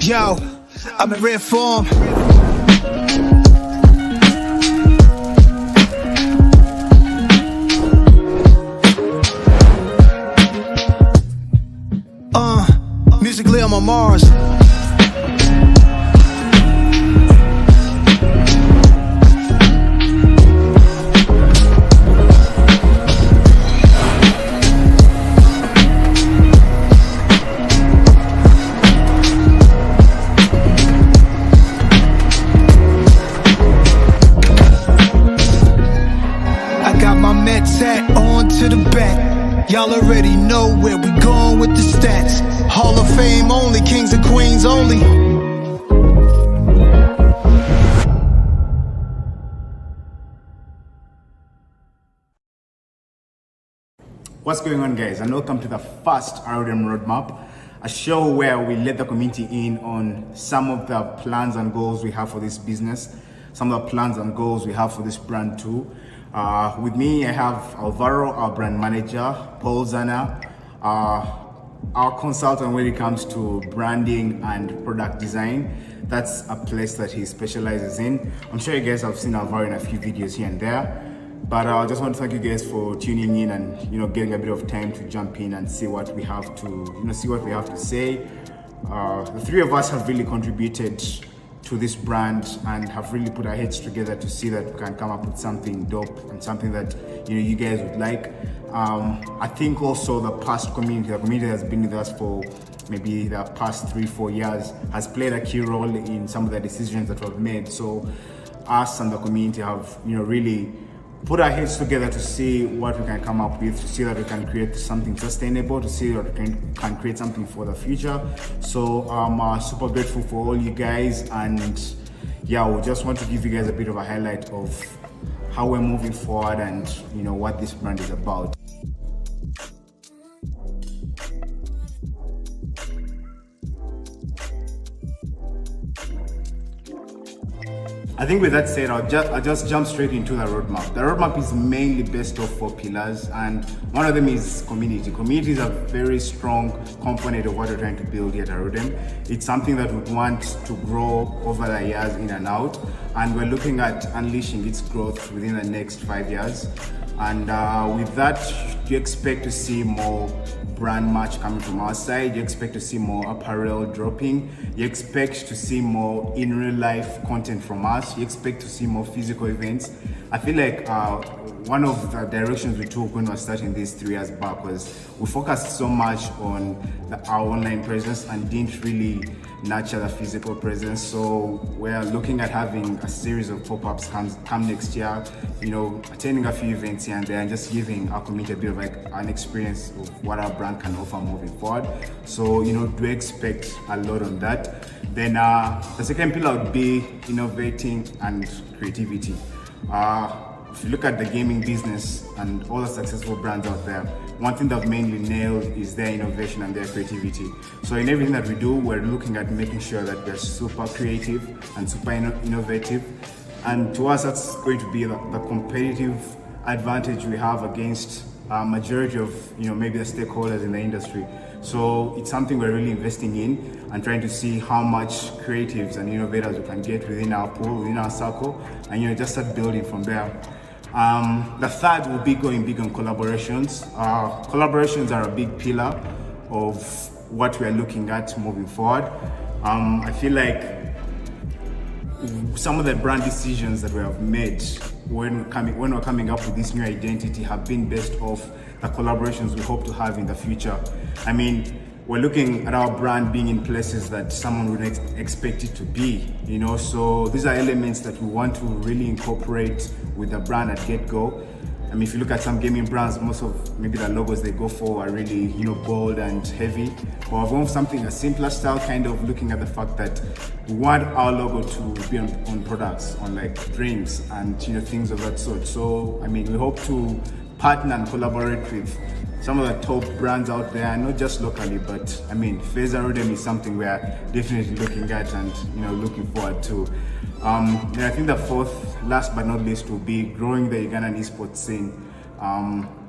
Yo, I'm in rare form. Musically I'm on Mars. Set on to the back. Y'all already know where we going with the stats. Hall of Fame only, kings and queens only. What's going on, guys, and welcome to the first Arudem Roadmap, a show where we let the community in on some of the plans and goals we have for this business, some of the plans and goals we have for this brand too. With me, I have Alvaro, our brand manager, Paul Zana, our consultant when it comes to branding and product design. That's a place that he specializes in. I'm sure you guys have seen Alvaro in a few videos here and there. But I just want to thank you guys for tuning in and getting a bit of time to jump in and see what we have to say. The three of us have really contributed to this brand and have really put our heads together to see that we can come up with something dope and something that you guys would like. I think also the community has been with us for maybe the past 3-4 years has played a key role in some of the decisions that we've made. So us and the community have really put our heads together to see what we can come up with, to see that we can create something sustainable, to see that we can create something for the future. So I'm super grateful for all you guys, and yeah, we just want to give you guys a bit of a highlight of how we're moving forward and what this brand is about. I think with that said, I'll just jump straight into the roadmap. The roadmap is mainly based off 4 pillars, and one of them is community. Community is a very strong component of what we're trying to build here at Arudem. It's something that we want to grow over the years in and out, and we're looking at unleashing its growth within the next 5 years. And with that, you expect to see more brand merch coming from our side. You expect to see more apparel dropping. You expect to see more in real life content from us. You expect to see more physical events. I feel like one of the directions we took when we were starting these 3 years back was we focused so much on our online presence and didn't really nurture the physical presence. So we're looking at having a series of pop-ups come next year, attending a few events here and there and just giving our community a bit of an experience of what our brand can offer moving forward. So do expect a lot on that. Then the second pillar would be innovating and creativity. If you look at the gaming business and all the successful brands out there, one thing they've mainly nailed is their innovation and their creativity. So in everything that we do, we're looking at making sure that we're super creative and super innovative. And to us, that's going to be the competitive advantage we have against a majority of maybe the stakeholders in the industry. So it's something we're really investing in and trying to see how much creatives and innovators we can get within our pool, within our circle, and just start building from there. The third will be going big on collaborations. Collaborations are a big pillar of what we are looking at moving forward. I feel like some of the brand decisions that we have made when we're coming up with this new identity have been based off the collaborations we hope to have in the future. I mean, we're looking at our brand being in places that someone would expect it to be, so these are elements that we want to really incorporate with the brand at get-go. I mean, if you look at some gaming brands, most of maybe the logos they go for are really, bold and heavy. But I've gone for something, a simpler style, kind of looking at the fact that we want our logo to be on products, on like drinks and, things of that sort. So, I mean, we hope to partner and collaborate with some of the top brands out there, not just locally, but I mean, Phase Arudem is something we are definitely looking at and, looking forward to. And I think the fourth, last but not least, will be growing the Ugandan esports scene.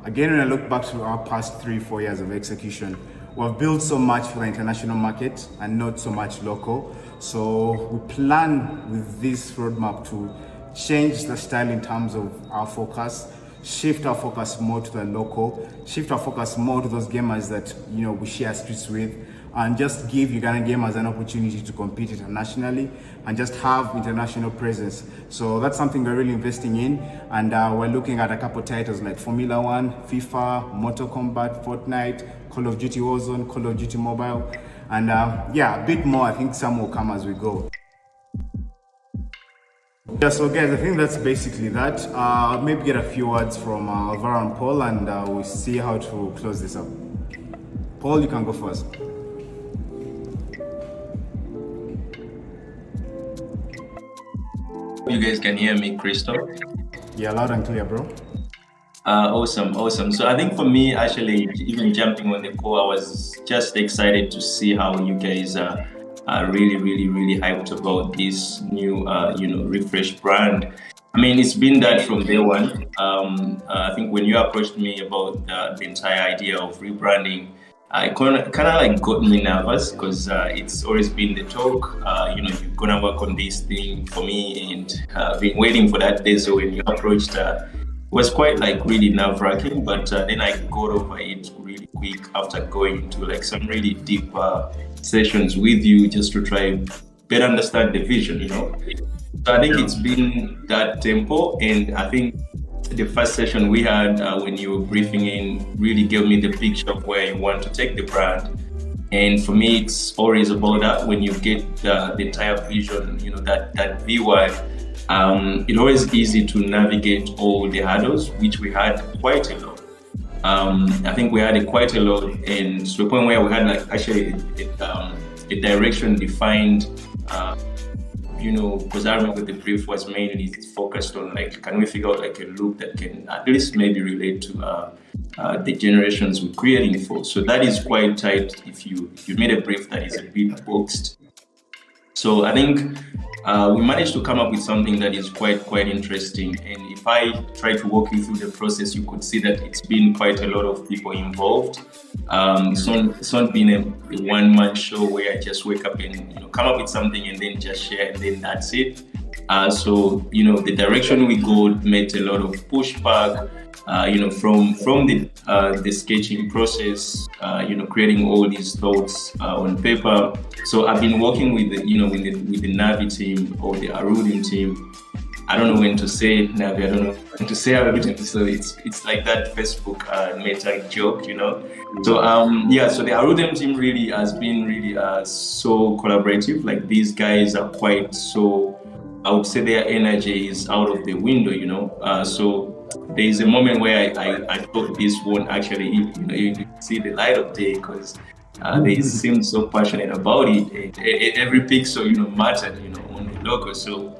Again, when I look back to our past 3-4 years of execution, we've built so much for the international market and not so much local. So we plan with this roadmap to change the style in terms of our focus, shift our focus more to the local, shift our focus more to those gamers that we share streets with, and just give Ugandan gamers an opportunity to compete internationally and just have international presence. So that's something we're really investing in, and we're looking at a couple titles like Formula 1, FIFA, Mortal Kombat, Fortnite, Call of Duty Warzone, Call of Duty Mobile, and a bit more. I think some will come as we go. Yeah, so guys, I think that's basically that. I'll maybe get a few words from Alvaro and Paul, and we'll see how to close this up. Paul, you can go first. You guys can hear me, Crystal? Yeah, loud and clear, bro. Awesome. So I think for me, actually, even jumping on the call, I was just excited to see how you guys are really hyped about this new, refresh brand. I mean, it's been that from day one. I think when you approached me about the entire idea of rebranding, I kind of like got me nervous because it's always been the talk. You're gonna work on this thing for me, and been waiting for that day. So when you approached, was quite like really nerve-wracking, but then I got over it really quick after going into like some really deep sessions with you just to try better understand the vision. So I think it's been that tempo, and I think the first session we had when you were briefing in really gave me the picture of where you want to take the brand. And for me, it's always about that when you get the entire vision, that VY. It's always easy to navigate all the hurdles, which we had quite a lot. I think we had quite a lot, and to the point where we had like actually a direction defined. Because I remember the brief was mainly focused on like, can we figure out like a look that can at least maybe relate to the generations we're creating for. So that is quite tight if you made a brief that is a bit boxed. So I think we managed to come up with something that is quite interesting. And if I try to walk you through the process, you could see that it's been quite a lot of people involved. It's not been a one-man show where I just wake up and come up with something and then just share and then that's it. So the direction we go met a lot of pushback. From the sketching process, creating all these thoughts on paper. So I've been working with the Navi team or the Arudem team. I don't know when to say Navi. I don't know when to say Arudem. So it's like that Facebook meta joke, So so the Arudem team really has been really so collaborative. Like these guys are quite so. I would say their energy is out of the window, So there is a moment where I thought this won't actually, you see the light of day because they seemed so passionate about it. Every pixel, mattered, on the logo. So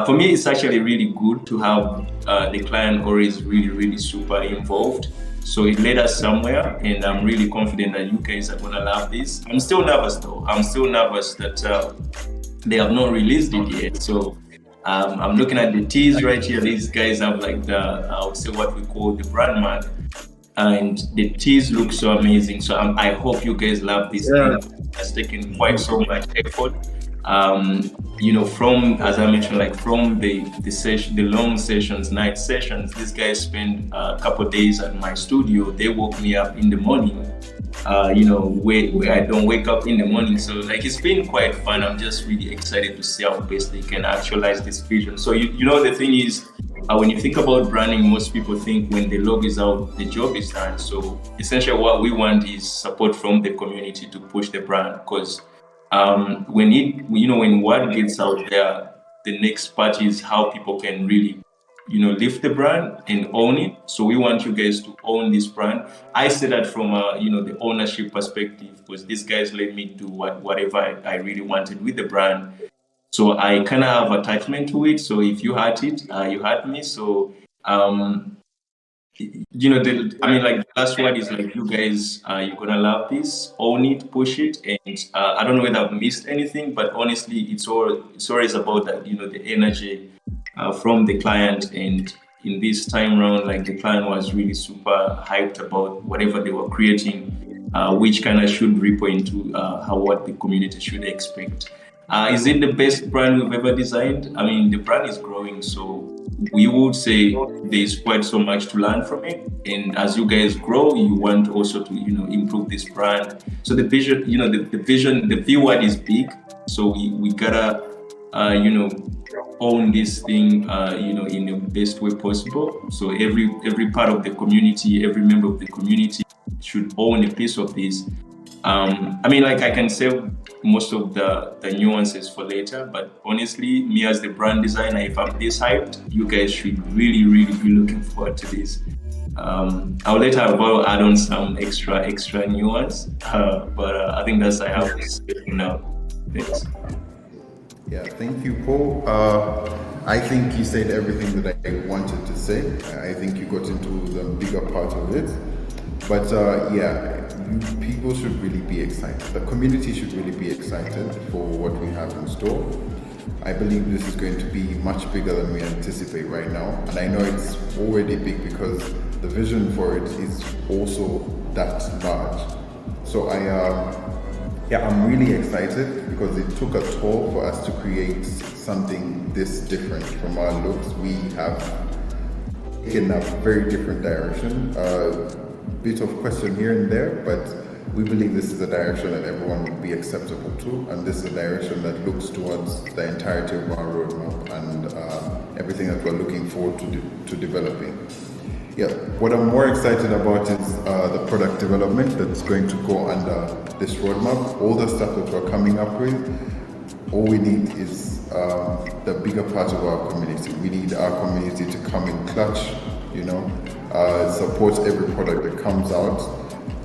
for me, it's actually really good to have the client always really super involved. So it led us somewhere, and I'm really confident that you guys are gonna love this. I'm still nervous though. I'm still nervous that they have not released it yet. So I'm looking at the teas right here. These guys have like I would say what we call the brand mark, and the teas look so amazing. So I hope you guys love this thing. It's taken quite so much effort. From, as I mentioned, like from the long sessions, night sessions, these guys spend a couple of days at my studio. They woke me up in the morning, where I don't wake up in the morning. So like, it's been quite fun. I'm just really excited to see how best they can actualize this vision. So, the thing is, when you think about branding, most people think when the logo is out, the job is done. So essentially what we want is support from the community to push the brand, because when word gets out there, the next part is how people can really, lift the brand and own it. So we want you guys to own this brand. I say that from the ownership perspective, because these guys let me do whatever I really wanted with the brand. So I kind of have attachment to it. So if you had it, you had me. So the last word is like, you guys, you're gonna love this, own it, push it, and I don't know whether I've missed anything, but honestly, it's always about that, the energy from the client. And in this time round, like the client was really super hyped about whatever they were creating, which kind of should ripple into what the community should expect. Is it the best brand we've ever designed? I mean, the brand is growing, so we would say there's quite so much to learn from it. And as you guys grow, you want also to, improve this brand. So the vision, the V word is big. So we gotta, own this thing, in the best way possible. So every part of the community, every member of the community should own a piece of this. I can save most of the nuances for later, but honestly, me as the brand designer, if I'm this hyped, you guys should really be looking forward to this. I'll later add on some extra nuance, but I think that's I have this now. Thanks. Yeah, thank you, Paul. I think you said everything that I wanted to say. I think you got into the bigger part of it. But people should really be excited. The community should really be excited for what we have in store. I believe this is going to be much bigger than we anticipate right now. And I know it's already big because the vision for it is also that large. So I'm really excited because it took a toll for us to create something this different from our looks. We have taken a very different direction. Bit of question here and there, but we believe this is a direction that everyone would be acceptable to, and this is a direction that looks towards the entirety of our roadmap and everything that we're looking forward to developing. Yeah, what I'm more excited about is the product development that's going to go under this roadmap. All the stuff that we're coming up with, all we need is the bigger part of our community. We need our community to come in clutch, support every product that comes out.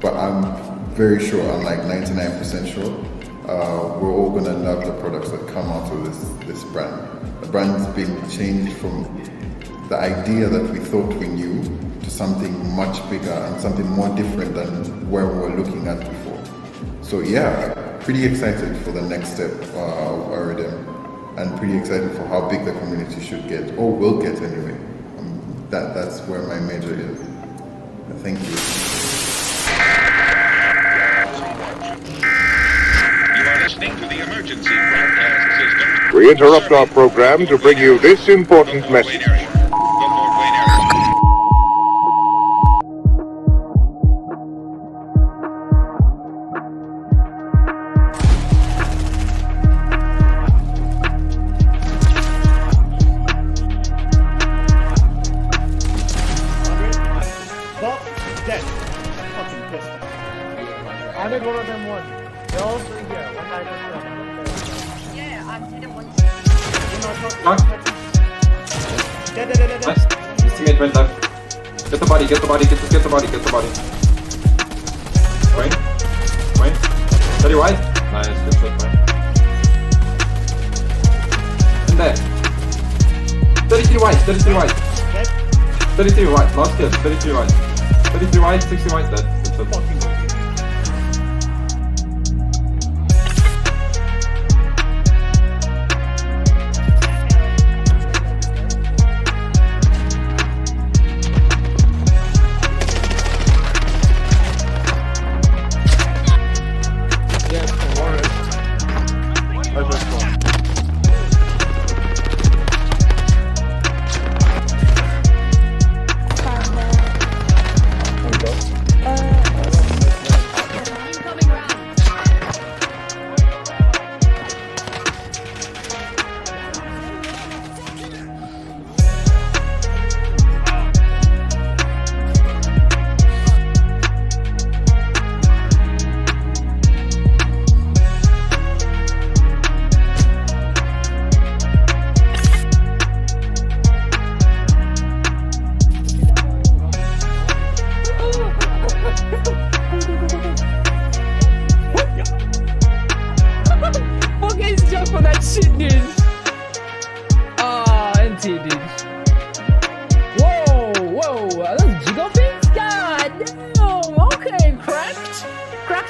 But I'm very sure, I'm like 99% sure, we're all gonna love the products that come out of this brand. The brand's been changed from the idea that we thought we knew to something much bigger and something more different than where we were looking at before. So yeah, pretty excited for the next step of Arudem, and pretty excited for how big the community should get, or will get anyway. That's where my major is. Thank you. You are listening to the emergency broadcast system. We interrupt our program to bring you this important message. Dead. Fucking pissed. I did one of them one. They're all three here. One guy just Yeah, I didn't want Dead. His teammate went left. Get the body, get the body, get the body, get the body. Wayne. Steady wide. Nice, good shot, Wayne. In there. 33 wide, 33 wide. 33 wide, last kill, 33 wide. 33 wide, 60 wide dead. Good shot.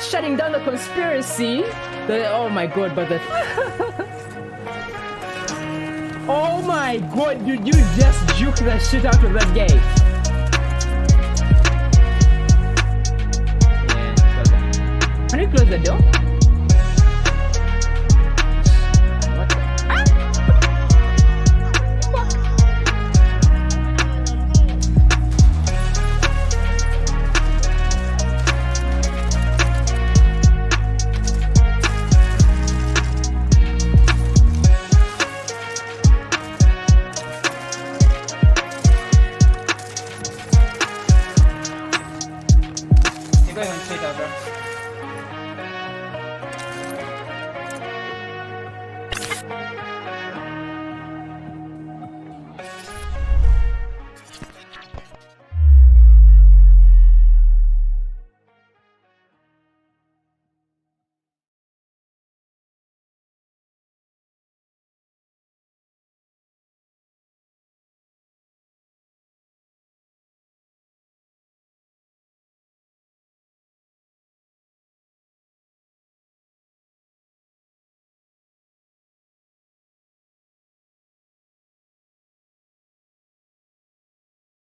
Shutting down the conspiracy. Oh my god, but the oh my god, dude, you just juke the shit out of that game. Yeah, can you close the door?